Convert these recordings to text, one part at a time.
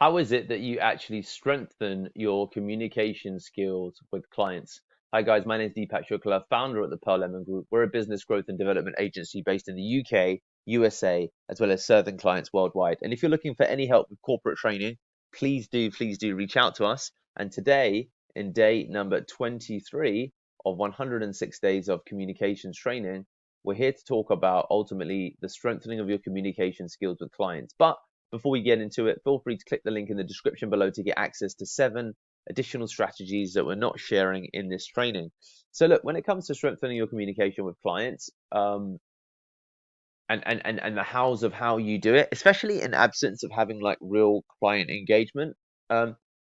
How is it that you actually strengthen your communication skills with clients? Hi guys, my name is Deepak Shukla, founder at the Pearl Lemon Group. We're a business growth and development agency based in the UK, USA, as well as serving clients worldwide. And if you're looking for any help with corporate training, please do reach out to us. And today, in day number 23 of 106 days of communications training, we're here to talk about ultimately the strengthening of your communication skills with clients. But before we get into it, feel free to click the link in the description below to get access to 7 additional strategies that we're not sharing in this training. So look, when it comes to strengthening your communication with clients, and the hows of how you do it, especially in absence of having like real client engagement,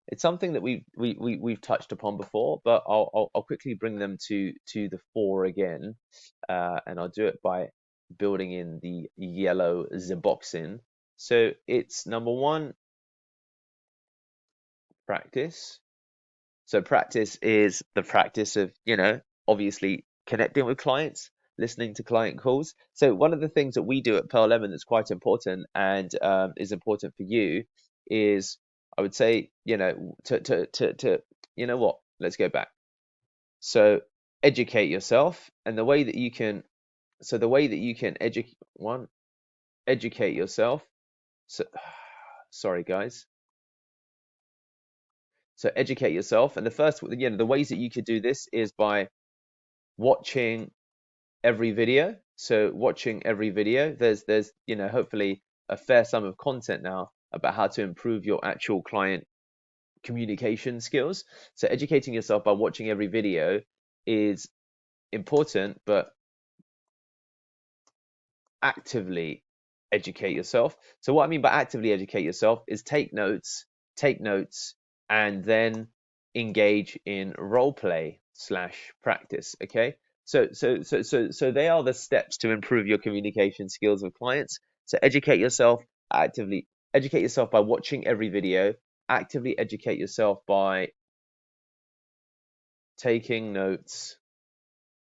it's something that we've touched upon before, but I'll quickly bring them to the fore again, and I'll do it by building in the yellow Zboxin. So it's number one, practice. So practice is the practice of, obviously connecting with clients, listening to client calls. So one of the things that we do at Pearl Lemon that's quite important and is important for you is, I would say, you know what? Let's go back. So educate yourself, and the way that you can, so the way that you can educate yourself. So, sorry guys. So educate yourself, and the first, the ways that you could do this is by watching every video. So watching every video, there's hopefully a fair sum of content now about how to improve your actual client communication skills. So educating yourself by watching every video is important, but actively educate yourself. So what I mean by actively educate yourself is take notes, and then engage in role play slash practice. Okay. So they are the steps to improve your communication skills with clients. So actively educate yourself by watching every video, actively educate yourself by taking notes,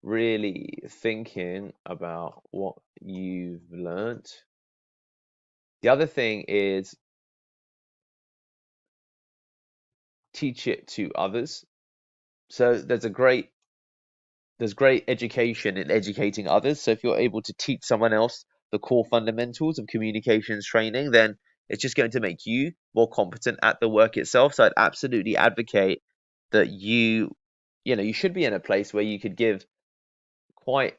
really thinking about what you've learned. The other thing is teach it to others. So there's great education in educating others. So if you're able to teach someone else the core fundamentals of communications training, then it's just going to make you more competent at the work itself. So I'd absolutely advocate that you should be in a place where you could give quite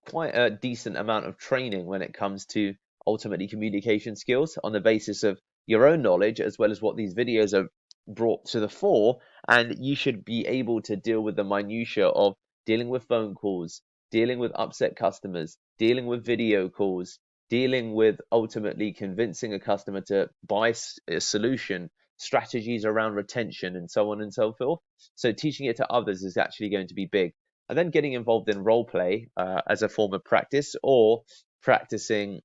quite a decent amount of training when it comes to ultimately communication skills on the basis of your own knowledge as well as what these videos are brought to the fore. And you should be able to deal with the minutia of dealing with phone calls, dealing with upset customers, dealing with video calls, dealing with ultimately convincing a customer to buy a solution, strategies around retention, and so on and so forth. So teaching it to others is actually going to be big, and then getting involved in role play as a form of practice, or practicing,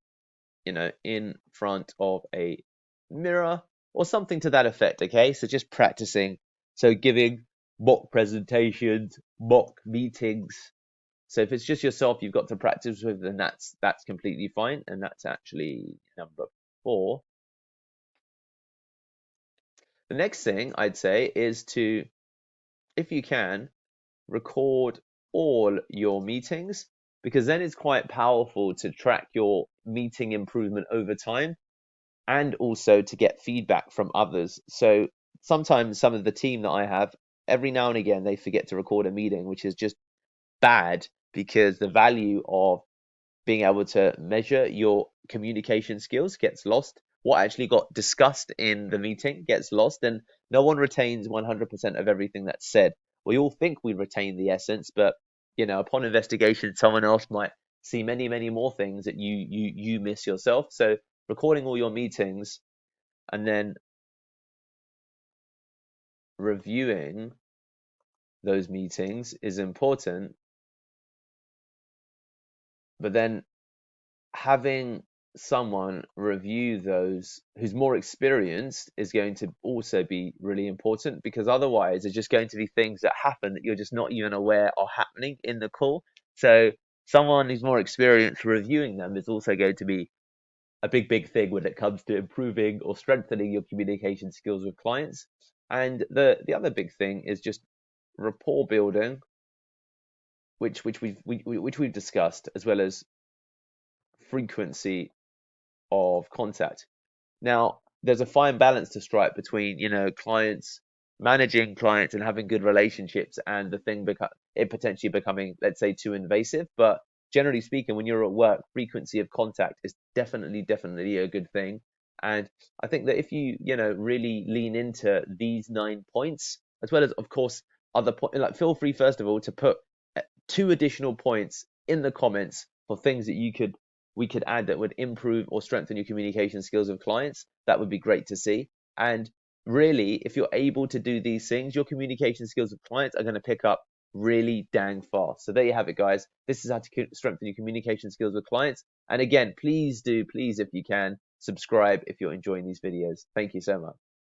in front of a mirror or something to that effect. Okay, so just practicing, so giving mock presentations, mock meetings. So if it's just yourself you've got to practice with, then that's completely fine, and that's actually number 4. The next thing I'd say is to, if you can, record all your meetings, because then it's quite powerful to track your meeting improvement over time and also to get feedback from others. So sometimes some of the team that I have, every now and again, they forget to record a meeting, which is just bad, because the value of being able to measure your communication skills gets lost. What actually got discussed in the meeting gets lost, and no one retains 100% of everything that's said. We all think we retain the essence, but upon investigation, someone else might see many more things that you miss yourself. So recording all your meetings and then reviewing those meetings is important, but then having someone review those who's more experienced is going to also be really important, because otherwise there's just going to be things that happen that you're just not even aware are happening in the call. So someone who's more experienced reviewing them is also going to be a big thing when it comes to improving or strengthening your communication skills with clients. And the other big thing is just rapport building, which we've discussed, as well as frequency of contact. Now, there's a fine balance to strike between, clients, managing clients and having good relationships, and the thing it potentially becoming, let's say, too invasive. But generally speaking, when you're at work, frequency of contact is definitely a good thing. And I think that if you, really lean into these 9 points, as well as, of course, other points, like feel free, first of all, to put 2 additional points in the comments for things that we could add that would improve or strengthen your communication skills with clients. That would be great to see. And really, if you're able to do these things, your communication skills with clients are going to pick up really dang fast. So there you have it, guys. This is how to strengthen your communication skills with clients. And again, please, if you can, subscribe if you're enjoying these videos. Thank you so much.